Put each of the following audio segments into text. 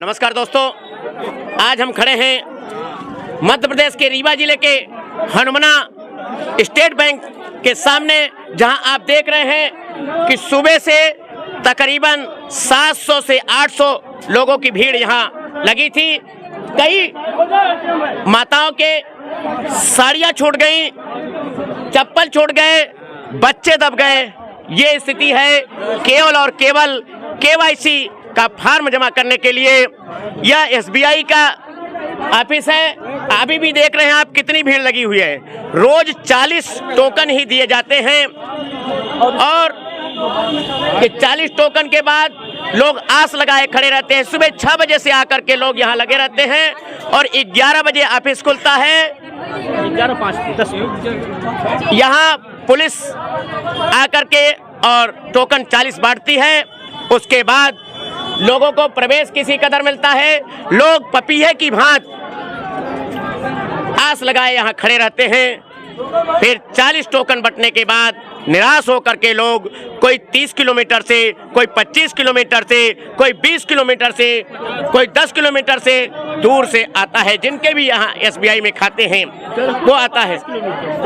नमस्कार दोस्तों, आज हम खड़े हैं मध्य प्रदेश के रीवा जिले के हनुमना स्टेट बैंक के सामने, जहां आप देख रहे हैं कि सुबह से तकरीबन 700 से 800 लोगों की भीड़ यहां लगी थी। कई माताओं के साड़ियां छूट गई, चप्पल छूट गए, बच्चे दब गए। ये स्थिति है केवल और केवल केवाईसी का फॉर्म जमा करने के लिए। यह एसबीआई का ऑफिस है। अभी भी देख रहे हैं आप कितनी भीड़ लगी हुई है। रोज 40 टोकन ही दिए जाते हैं और ये 40 टोकन के बाद लोग आस लगाए खड़े रहते हैं। सुबह 6 बजे से आकर के लोग यहाँ लगे रहते हैं और 11 बजे ऑफिस खुलता है। 11:05 यहाँ पुलिस आकर के और टोकन 40 बांटती है। उसके बाद लोगों को प्रवेश किसी कदर मिलता है। लोग पपीहे की भांति आस लगाए यहाँ खड़े रहते हैं। फिर 40 टोकन बंटने के बाद निराश होकर के लोग, कोई 30 किलोमीटर से, कोई 25 किलोमीटर से, कोई 20 किलोमीटर से, कोई 10 किलोमीटर से दूर से आता है। जिनके भी यहाँ एसबीआई में खाते हैं वो आता है।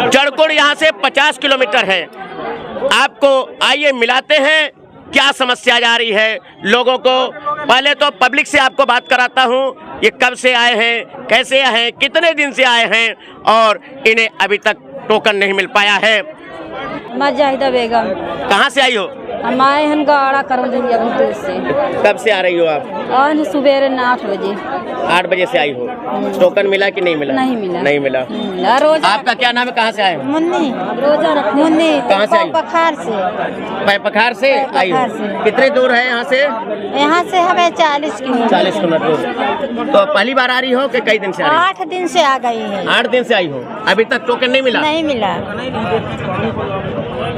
जड़कोड़ यहाँ से 50 किलोमीटर है। आपको आइए मिलाते हैं क्या समस्या जा रही है लोगों को। पहले तो पब्लिक से आपको बात कराता हूँ, ये कब से आए हैं, कैसे आए हैं, कितने दिन से आए हैं और इन्हें अभी तक टोकन नहीं मिल पाया है। जाहिदा बेगम। कहाँ से आई हो? हम आए हैं गाड़ा करम अभी दूर से। कब से आ रही हो आप? आज सुबह 8 बजे। 8 बजे से आई हो। टोकन मिला कि नहीं मिला? नहीं मिला। नहीं मिला। रोज आपका क्या नाम है, कहाँ से आए हो? मुन्नी। मुन्नी। कहाँ से आई? पखार से। पखार से आई हो। कितने दूर है यहाँ से? यहाँ से हमें 40 किलोमीटर। 40 किलोमीटर दूर। तो पहली बार आ रही हो कि कई दिन से आ रही हो? 8 दिन से आ गई है। 8 दिन से आई हो, अभी तक टोकन नहीं मिला? नहीं मिला।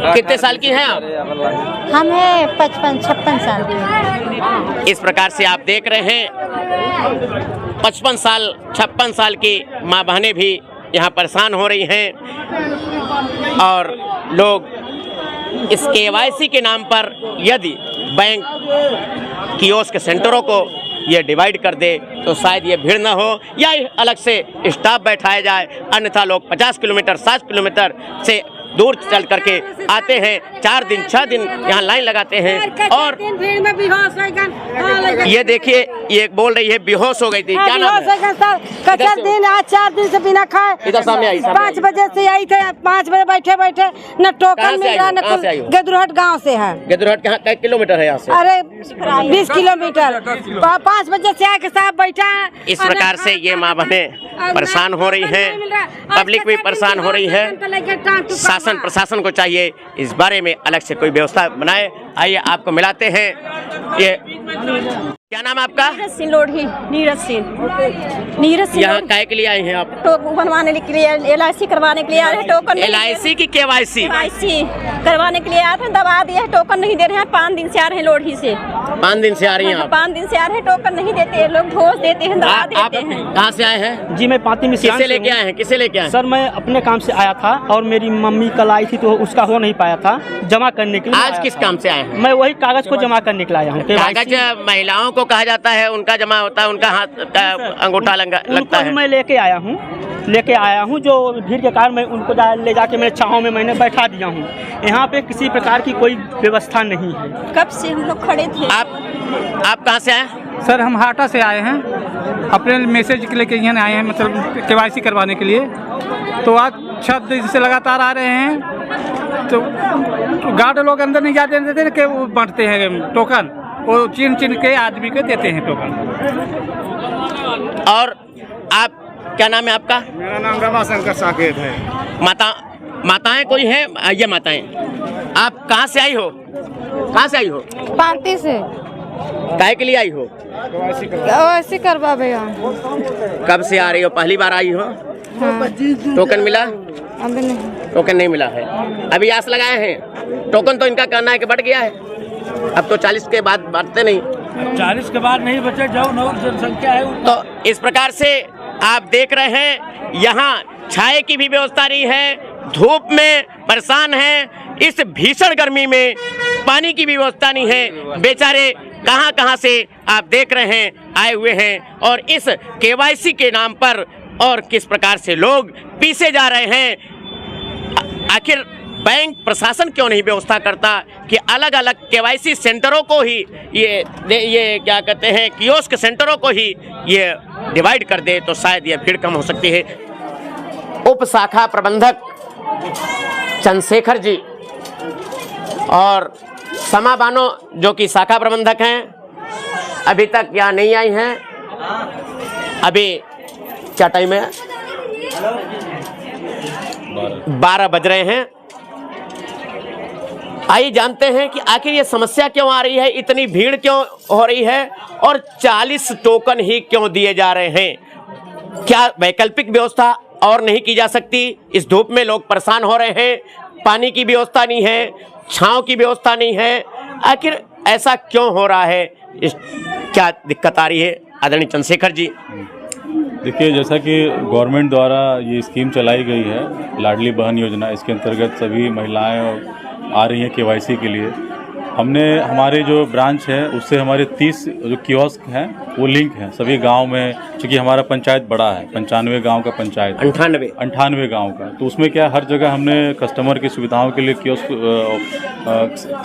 कितने साल की हैं आप? हम है 55-56 साल की। इस प्रकार से आप देख रहे हैं 55 साल 56 साल की माँ बहनें भी यहाँ परेशान हो रही हैं। और लोग इस केवाईसी के नाम पर यदि बैंक कियोस्क सेंटरों को ये डिवाइड कर दे तो शायद ये भीड़ ना हो, या अलग से स्टाफ बैठाया जाए। अन्यथा लोग 50 किलोमीटर 60 किलोमीटर से दूर चल करके आते हैं। 4 दिन 6 दिन यहाँ लाइन लगाते हैं। और ये देखिए, ये बोल रही है बेहोश हो गई थी। क्या नाम है? दिन आज 4 दिन से बिना खाए इधर सामने आई। 5 बजे से आई थे। 5 बजे बैठे बैठे न टोकन मिल रहा न कुछ। गेदुरहट गांव से है। गेदुरहट कहाँ कितने किलोमीटर है यहाँ से? अरे 20 किलोमीटर। 5 बजे से आके साहब बैठा है। इस प्रकार से ये माँ बहनें परेशान हो रही हैं, पब्लिक भी परेशान हो रही है। शासन प्रशासन को चाहिए इस बारे में अलग से कोई व्यवस्था बनाए। आइए आपको मिलाते हैं। ये क्या नाम है आपका? नीरज सिंह लोढ़ी। नीरज सिंह। यहाँ काय के लिए आए हैं आप? टोकन बनवाने के लिए, LIC करवाने के लिए आए हैं। टोकन LIC की केवाईसी करवाने के लिए आए थे, दबा दिए हैं। टोकन नहीं दे रहे हैं। 5 दिन से आ रहे हैं लोढ़ी से। 5 दिन से आ रही हैं आप? 5 दिन से आ रहे हैं। टोकन नहीं देते हैं लोग, घोष देते हैं, दबा देते हैं। कहाँ से आए हैं? जी, मैं पाती में। किसे लेके आए हैं? किसे लेके आए? सर, मैं अपने काम से आया था और मेरी मम्मी कल आई थी तो उसका हो नहीं पाया था जमा करने के लिए। आज किस काम से आए हैं? मैं वही कागज को जमा करने के लिए आया हूँ। कागज महिलाओं को कहा जाता है, उनका जमा होता है, उनका हाथ का अंगूठा लगता है। मैं लेके आया हूँ जो भीड़ के कारण मैं उनको ले जाके मेरे छाँव में मैंने बैठा दिया हूँ। यहाँ पे किसी प्रकार की कोई व्यवस्था नहीं है। कब से हम लोग खड़े थे। आप कहाँ से आए? सर, हम हाटा से आए हैं। अपने मैसेज के लेके यहाँ आए हैं, मतलब केवाईसी करवाने के लिए। तो आज 6 दिन से लगातार आ रहे हैं। तो गार्ड लोग अंदर नहीं जाते देते कि वो बांटते हैं टोकन, वो चिन्ह के आदमी को देते हैं टोकन। और आप, क्या नाम है आपका? मेरा नाम रमाशंकर साकेत है। माताएं कोई हैं? ये माताएं, आप कहाँ से आई हो? कहाँ से आई हो? पांती से। काय के लिए आई हो? केवाईसी करवा भैया। कब से आ रही हो? पहली बार आई हो? टोकन मिला? अभी नहीं। टोकन नहीं मिला है। अभी आस लगाए हैं। टोकन तो इनका कहना है कि बढ़ गया है, अब तो 40 के बाद बांटते नहीं। 40 के बाद नहीं बचे, जो जनसंख्या है। तो इस प्रकार से आप देख रहे हैं यहाँ छाए की भी व्यवस्था नहीं है, धूप में परेशान है। इस भीषण गर्मी में पानी की भी व्यवस्था नहीं है। बेचारे कहां कहां से आप देख रहे हैं आए हुए हैं और इस केवाईसी के नाम पर और किस प्रकार से लोग पीसे जा रहे हैं। आखिर बैंक प्रशासन क्यों नहीं व्यवस्था करता कि अलग अलग केवाईसी सेंटरों को ही ये क्या कहते हैं कियोस्क सेंटरों को ही ये डिवाइड कर दे तो शायद ये भीड़ कम हो सकती है। उप शाखा प्रबंधक चंद्रशेखर जी और समा बानो जो कि शाखा प्रबंधक हैं अभी तक यहाँ नहीं आई हैं। अभी क्या टाइम है? 12 बज रहे हैं। आइए जानते हैं कि आखिर ये समस्या क्यों आ रही है, इतनी भीड़ क्यों हो रही है और 40 टोकन ही क्यों दिए जा रहे हैं। क्या वैकल्पिक व्यवस्था और नहीं की जा सकती? इस धूप में लोग परेशान हो रहे हैं, पानी की व्यवस्था नहीं है, छांव की व्यवस्था नहीं है। आखिर ऐसा क्यों हो रहा है, क्या दिक्कत आ रही है? आदरणीय चंद्रशेखर जी। देखिए, जैसा कि गवर्नमेंट द्वारा ये स्कीम चलाई गई है लाडली बहन योजना, इसके अंतर्गत सभी महिलाएं आ रही हैं केवाईसी के लिए। हमने हमारे जो ब्रांच है उससे हमारे 30 जो कियोस्क हैं वो लिंक हैं सभी गांव में, क्योंकि हमारा पंचायत बड़ा है, 95 गांव का पंचायत, 98 गांव का। तो उसमें क्या हर जगह हमने कस्टमर की सुविधाओं के लिए कियोस्क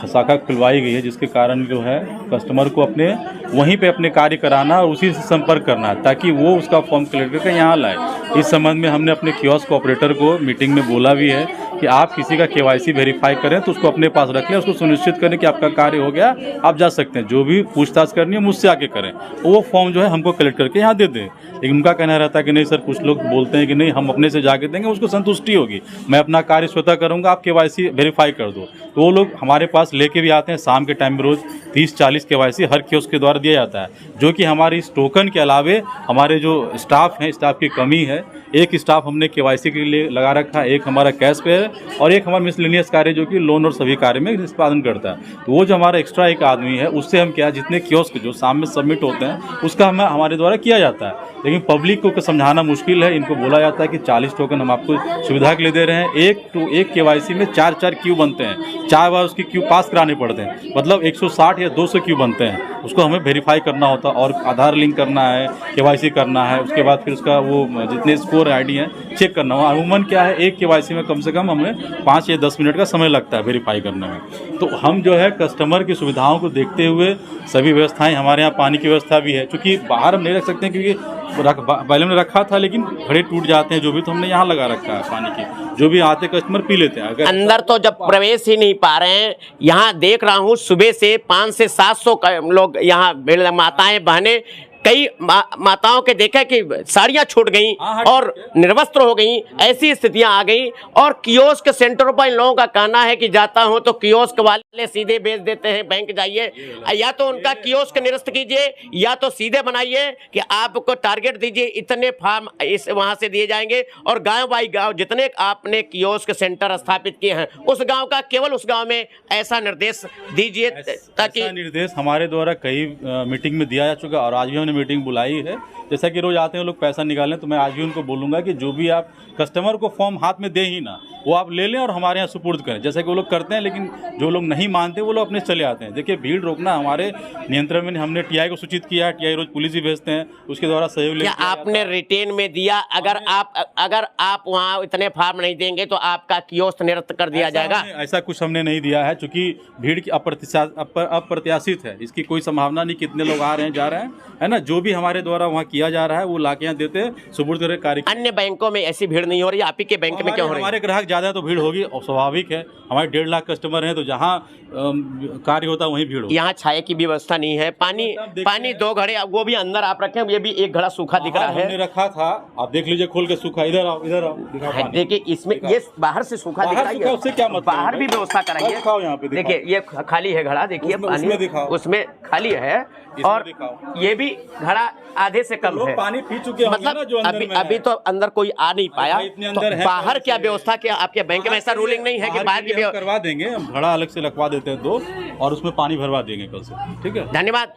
शाखा खुलवाई गई है, जिसके कारण जो है कस्टमर को अपने वहीं पे अपने कार्य कराना और उसी से संपर्क करना है ताकि वो उसका फॉर्म कलेक्ट करके यहाँ लाए। इस संबंध में हमने अपने कियोस्क ऑपरेटर को मीटिंग में बोला भी है कि आप किसी का केवाईसी वेरीफाई करें तो उसको अपने पास रख लें, उसको सुनिश्चित करें कि आपका कार्य हो गया, आप जा सकते हैं। जो भी पूछताछ करनी है मुझसे आके करें, वो फॉर्म जो है हमको कलेक्ट करके यहाँ दे दें। लेकिन उनका कहना रहता है कि नहीं सर, कुछ लोग बोलते हैं कि नहीं हम अपने से जाके देंगे, उसको संतुष्टि होगी, मैं अपना कार्य स्वतः करूँगा, आप केवाईसी वेरीफाई कर दो। तो वो लोग हमारे पास लेके भी आते हैं। शाम के टाइम में रोज़ 30-40 केवाईसी हर कियोस्क के द्वारा दिया जाता है, जो कि हमारी इस टोकन के अलावे हमारे जो स्टाफ हैं, स्टाफ की कमी है। एक स्टाफ हमने केवाईसी के लिए लगा रखा है, एक हमारा कैश पे है और एक हमारा मिसलेनियस कार्य जो कि लोन और सभी कार्य में निष्पादन करता है। तो वो जो हमारा एक्स्ट्रा एक आदमी है उससे हम क्या जितने कियोस्क जो शाम में सबमिट होते हैं उसका हमारे द्वारा किया जाता है। लेकिन पब्लिक को समझाना मुश्किल है। इनको बोला जाता है कि 40 टोकन हम आपको सुविधा के लिए दे रहे हैं, एक केवाईसी में 4 क्यू बनते हैं, 4 बार उसकी क्यू पास कराने पड़ते हैं, मतलब 160 या 200 क्यू बनते हैं। उसको हमें वेरीफाई करना होता है और आधार लिंक करना है, केवाईसी करना है, उसके बाद फिर उसका वो जितने स्कोर आईडी हैं चेक करना हो। अमूमन क्या है, एक केवाईसी में कम से कम हमें 5 या 10 मिनट का समय लगता है वेरीफाई करने में। तो हम जो है कस्टमर की सुविधाओं को देखते हुए सभी व्यवस्थाएं, हमारे यहाँ पानी की व्यवस्था भी है, क्योंकि बाहर हम नहीं रख सकते हैं क्योंकि पहले हमने रखा था लेकिन घड़े टूट जाते हैं, जो भी, तो हमने यहाँ लगा रखा है पानी की, जो भी आते कस्टमर पी लेते हैं। अगर अंदर तो जब प्रवेश ही नहीं पा रहे हैं, यहाँ देख रहा हूँ सुबह से 500 से 700 लोग यहाँ माताएं बहनें, कई माताओं के देखा कि साड़ियाँ छूट गई और निर्वस्त्र हो गई, ऐसी स्थितियां आ गई। और कियोस्क सेंटरों पर इन लोगों का कहना है कि जाता हूं तो कियोस्क वाले सीधे भेज देते हैं, बैंक जाइए, या तो उनका कियोस्क निरस्त कीजिए या तो सीधे बनाइए कि आपको टारगेट दीजिए, इतने फार्म इस वहां से दिए जाएंगे और गांव बाई गांव जितने आपने कियोस्क सेंटर स्थापित किए हैं उस गाँव का केवल उस गाँव में ऐसा निर्देश दीजिए। ताकि निर्देश हमारे द्वारा कई मीटिंग में दिया जा चुका और आज भी हमने मीटिंग बुलाई है। जैसा कि रोज आते हैं लोग पैसा निकालें, तो मैं आज भी उनको बोलूँगा कि जो भी आप कस्टमर को फॉर्म हाथ में दे ही ना, वो आप ले लें और हमारे यहाँ सुपुर्द करें, जैसे कि वो लोग करते हैं। लेकिन जो लोग नहीं मानते वो लोग अपने चले आते हैं। देखिए, भीड़ रोकना हमारे नियंत्रण में, हमने टीआई को सूचित किया है, टीआई रोज पुलिस ही भेजते हैं, उसके द्वारा सहयोग क्या आपने रिटेन में दिया? अगर आप वहाँ इतने फार्म नहीं देंगे तो आपका कियोस्क निरस्त कर दिया जाएगा? ऐसा कुछ हमने नहीं दिया है, चूंकि भीड़ की अप्रत्याशित है, इसकी कोई संभावना नहीं, कितने लोग आ रहे हैं जा रहे हैं, है ना। जो भी हमारे द्वारा वहाँ किया जा रहा है वो लाके यहाँ देते हैं, सुपुर्द करके कार्य। अन्य बैंकों में ऐसी भीड़ नहीं हो रही, आप ही के बैंक में क्यों हो रही है? हमारे ग्राहक ज्यादा है तो भीड़ होगी और स्वाभाविक है। हमारे 1.5 लाख कस्टमर हैं, तो जहाँ कार्य होता है वहीं भीड़ होगी। यहाँ छाया की व्यवस्था नहीं है, पानी 2 घड़े वो भी अंदर आप रखें, ये भी एक घड़ा सूखा दिख रहा है। हमने रखा था, आप देख लीजिए खोल के सूखा। इधर आओ, इधर आओ, देखिए इसमें ये बाहर से सूखा दिख रहा है, उससे क्या मतलब? बाहर भी व्यवस्था कराइए। देखिए ये खाली है घड़ा, देखिए पानी उसमें खाली है और ये भी घड़ा आधे से कम है, पानी पी चुके होंगे ना जो अंदर में। अभी तो अंदर कोई आ नहीं पाया, तो बाहर क्या व्यवस्था, क्या आपके बैंक में ऐसा रूलिंग नहीं है कि बाहर की करवा देंगे? हम घड़ा अलग से लगवा देते हैं 2 और उसमें पानी भरवा देंगे कल से, ठीक है। धन्यवाद।